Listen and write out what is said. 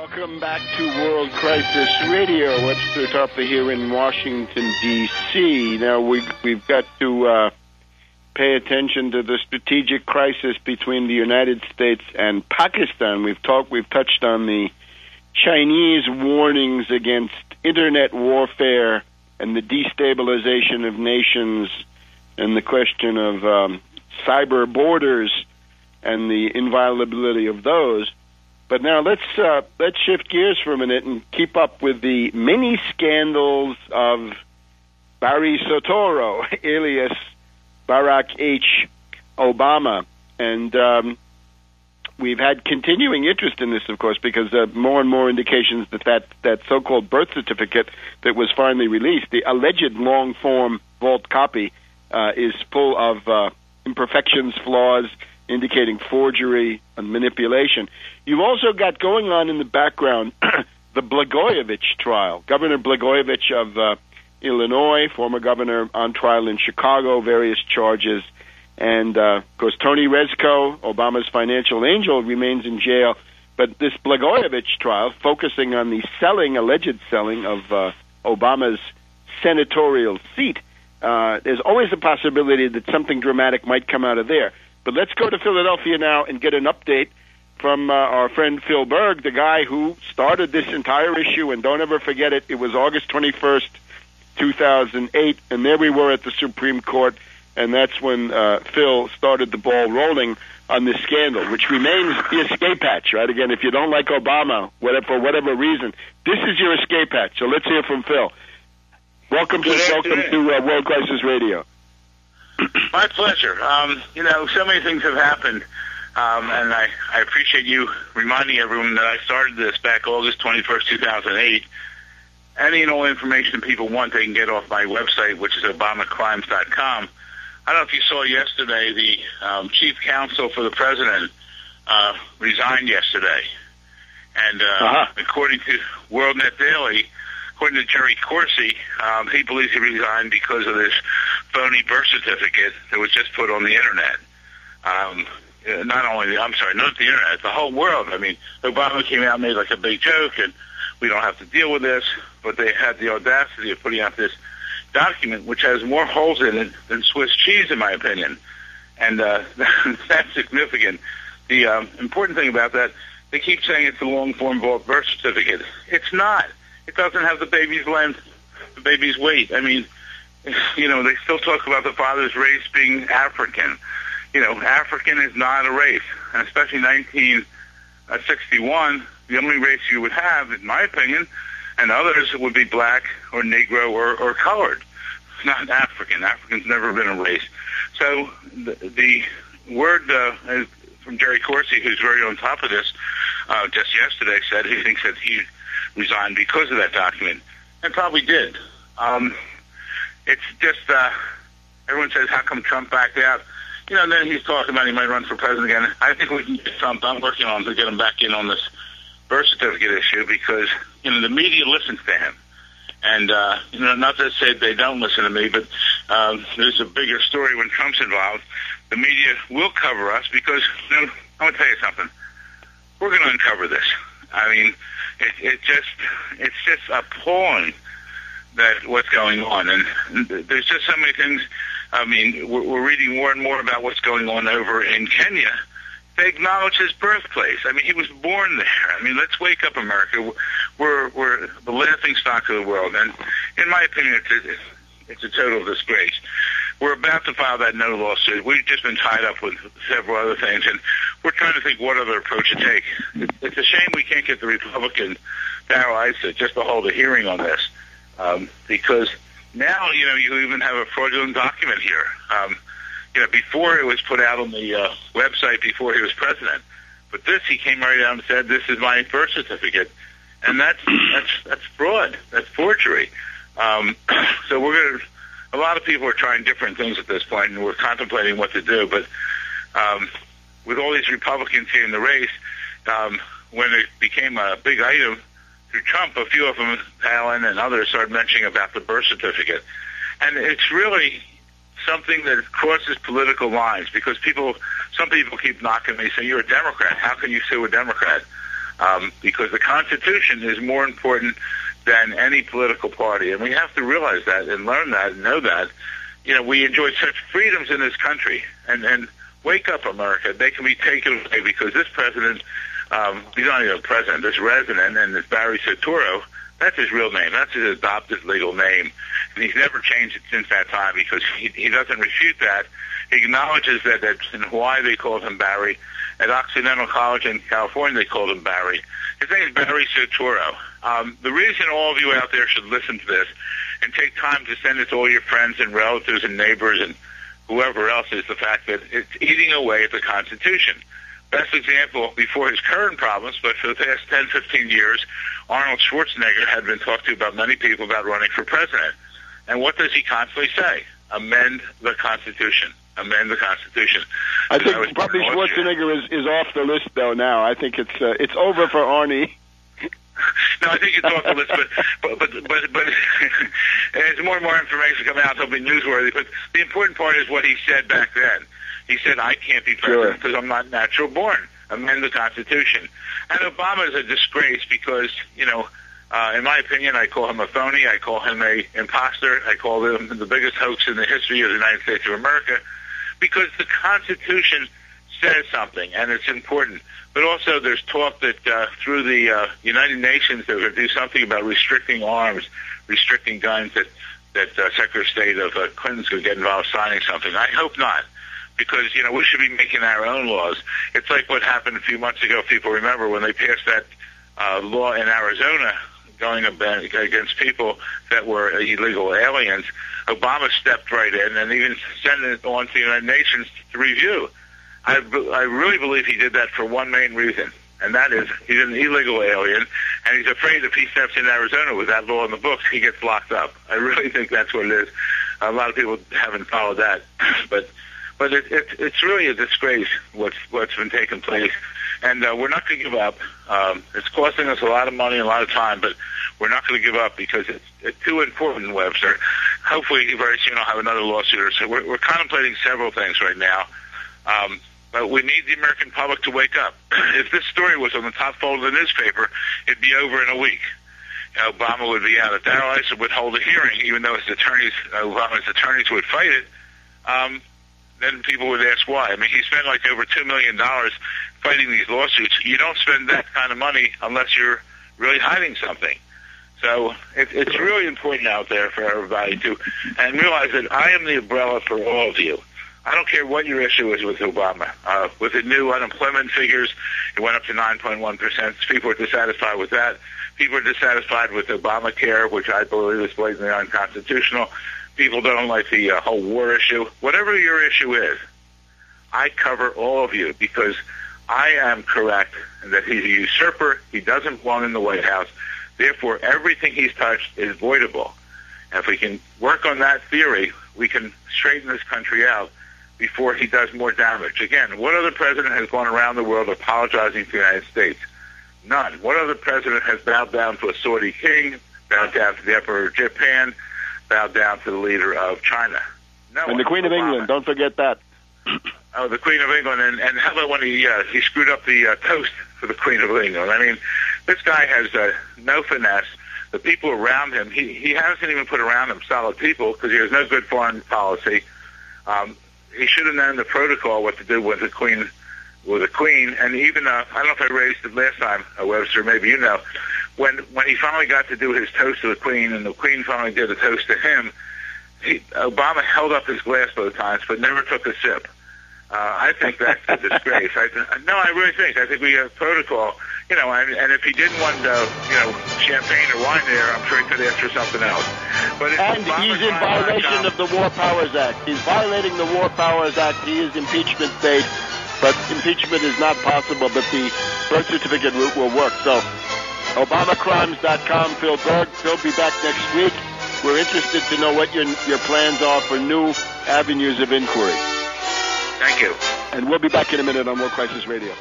Welcome back to World Crisis Radio. Webster Tarpley here in Washington, D.C. Now, we've got to pay attention to the strategic crisis between the United States and Pakistan. We've touched on the Chinese warnings against internet warfare and the destabilization of nations and the question of cyber borders and the inviolability of those. But now let's shift gears for a minute and keep up with the many scandals of Barry Soetoro, alias Barack H. Obama. And we've had continuing interest in this, of course, because more and more indications that so-called birth certificate that was finally released, the alleged long-form vault copy, is full of imperfections, flaws, indicating forgery and manipulation. You've also got going on in the background the Blagojevich trial. Governor Blagojevich of Illinois, former governor, on trial in Chicago, various charges. And, of course, Tony Rezko, Obama's financial angel, remains in jail. But this Blagojevich trial, focusing on the alleged selling of Obama's senatorial seat, there's always a possibility that something dramatic might come out of there. But let's go to Philadelphia now and get an update from our friend Phil Berg, the guy who started this entire issue. And don't ever forget it. It was August 21st, 2008, and there we were at the Supreme Court, and that's when Phil started the ball rolling on this scandal, which remains the escape hatch, right? Again, if you don't like Obama, for whatever reason, this is your escape hatch. So let's hear from Phil. Welcome to World Crisis Radio. My pleasure. So many things have happened, and I appreciate you reminding everyone that I started this back August 21st, 2008. Any and all information people want, they can get off my website, which is obamacrimes.com. I don't know if you saw yesterday, the chief counsel for the president resigned yesterday. And according to WorldNet Daily, according to Jerry Corsi, he believes he resigned because of this phony birth certificate that was just put on the Internet. Not the Internet, the whole world. I mean, Obama came out and made like a big joke, and we don't have to deal with this, but they had the audacity of putting out this document, which has more holes in it than Swiss cheese, in my opinion. And that's significant. The important thing about that, they keep saying it's a long-form birth certificate. It's not. It doesn't have the baby's length, the baby's weight. I mean, they still talk about the father's race being African. African is not a race, and especially 1961, the only race you would have, in my opinion, and others would be black or Negro or colored. It's not African. African's never been a race. So the word from Jerry Corsi, who's very on top of this, just yesterday said he thinks that he resigned because of that document, and probably did. It's just, everyone says, how come Trump backed out? And then he's talking about he might run for president again. I think we can get Trump. I'm working on to get him back in on this birth certificate issue because, the media listens to him. And, not to say they don't listen to me, but there's a bigger story when Trump's involved. The media will cover us because, I'm going to tell you something. We're going to uncover this. I mean, it's just appalling that what's going on. And there's just so many things. I mean, we're reading more and more about what's going on over in Kenya. They acknowledge his birthplace. I mean, he was born there. I mean, let's wake up, America. We're the laughing stock of the world. And in my opinion, it's a total disgrace. We're about to file that no lawsuit. We've just been tied up with several other things, and we're trying to think what other approach to take. It's a shame we can't get the Republican Darrell Issa just to hold a hearing on this, because now, you even have a fraudulent document here. Before it was put out on the website before he was president, but this, he came right out and said, this is my birth certificate. And that's fraud. That's forgery. So a lot of people are trying different things at this point, and we're contemplating what to do. But with all these Republicans here in the race, when it became a big item through Trump, a few of them, Palin and others, started mentioning about the birth certificate. And it's really something that crosses political lines because some people keep knocking me, saying, you're a Democrat. How can you sue a Democrat? because the Constitution is more important than any political party. And we have to realize that and learn that and know that. You know, we enjoy such freedoms in this country. And wake up, America. They can be taken away because this president, he's not even a president, this resident, and this Barry Soetoro, that's his real name. That's his adopted legal name. And he's never changed it since that time because he doesn't refute that. He acknowledges that in Hawaii they called him Barry. At Occidental College in California they called him Barry. His name is Barry Soetoro. The reason all of you out there should listen to this and take time to send it to all your friends and relatives and neighbors and whoever else is the fact that it's eating away at the Constitution. Best example, before his current problems, but for the past 10, 15 years, Arnold Schwarzenegger had been talked to about many people about running for president. And what does he constantly say? Amend the Constitution. Amend the Constitution. I think probably Schwarzenegger is off the list, though, now. I think it's over for Arnie. No, I think it's off the list, but as more and more information comes out, it'll be newsworthy. But the important part is what he said back then. He said, I can't be president because I'm not natural born. Amend the Constitution. And Obama is a disgrace because, you know, in my opinion, I call him a phony. I call him a imposter. I call him the biggest hoax in the history of the United States of America because the Constitution says something, and it's important. But also there's talk that through the United Nations they're going to do something about restricting arms, restricting guns, that Secretary of State of Clinton's going to get involved signing something. I hope not, because, you know, we should be making our own laws. It's like what happened a few months ago, if people remember, when they passed that law in Arizona going against people that were illegal aliens. Obama stepped right in and even sent it on to the United Nations to review. I really believe he did that for one main reason, and that is he's an illegal alien, and he's afraid if he steps in Arizona with that law in the books, he gets locked up. I really think that's what it is. A lot of people haven't followed that, but it's really a disgrace what's been taking place, and we're not going to give up. It's costing us a lot of money and a lot of time, but we're not going to give up because it's too important, Webster. Hopefully, very soon I'll have another lawsuit. So we're contemplating several things right now. But we need the American public to wake up. If this story was on the top fold of the newspaper, it'd be over in a week. Obama would be out. If Darrell Issa would hold a hearing, even though Obama's attorneys would fight it, then people would ask why. I mean, he spent like over $2 million fighting these lawsuits. You don't spend that kind of money unless you're really hiding something. So it's really important out there for everybody to and realize that I am the umbrella for all of you. I don't care what your issue is with Obama. With the new unemployment figures, it went up to 9.1%. People are dissatisfied with that. People are dissatisfied with Obamacare, which I believe is blatantly unconstitutional. People don't like the whole war issue. Whatever your issue is, I cover all of you because I am correct that he's a usurper. He doesn't belong in the White House. Therefore, everything he's touched is voidable. And if we can work on that theory, we can straighten this country out before he does more damage. Again, what other president has gone around the world apologizing to the United States? None. What other president has bowed down to a Saudi king, bowed down to the Emperor of Japan, bowed down to the leader of China? No. And the Queen of England, don't forget that. Oh, the Queen of England, and how about when he screwed up the toast for the Queen of England? I mean, this guy has no finesse. The people around him, he hasn't even put around him solid people because he has no good foreign policy. He should have known the protocol, what to do with the Queen, and even I don't know if I raised it last time, Webster, maybe you know, when he finally got to do his toast to the Queen, and the Queen finally did a toast to him, Obama held up his glass both times, but never took a sip. I think that's a disgrace. I really think. I think we have protocol, you know, and if he didn't want, champagne or wine there, I'm sure he could ask for something else. But and he's in violation of the War Powers Act. He's violating the War Powers Act. He is impeachment bait, but impeachment is not possible, but the birth certificate route will work. So, ObamaCrimes.com, Phil Berg. Phil will be back next week. We're interested to know what your plans are for new avenues of inquiry. Thank you. And we'll be back in a minute on World Crisis Radio.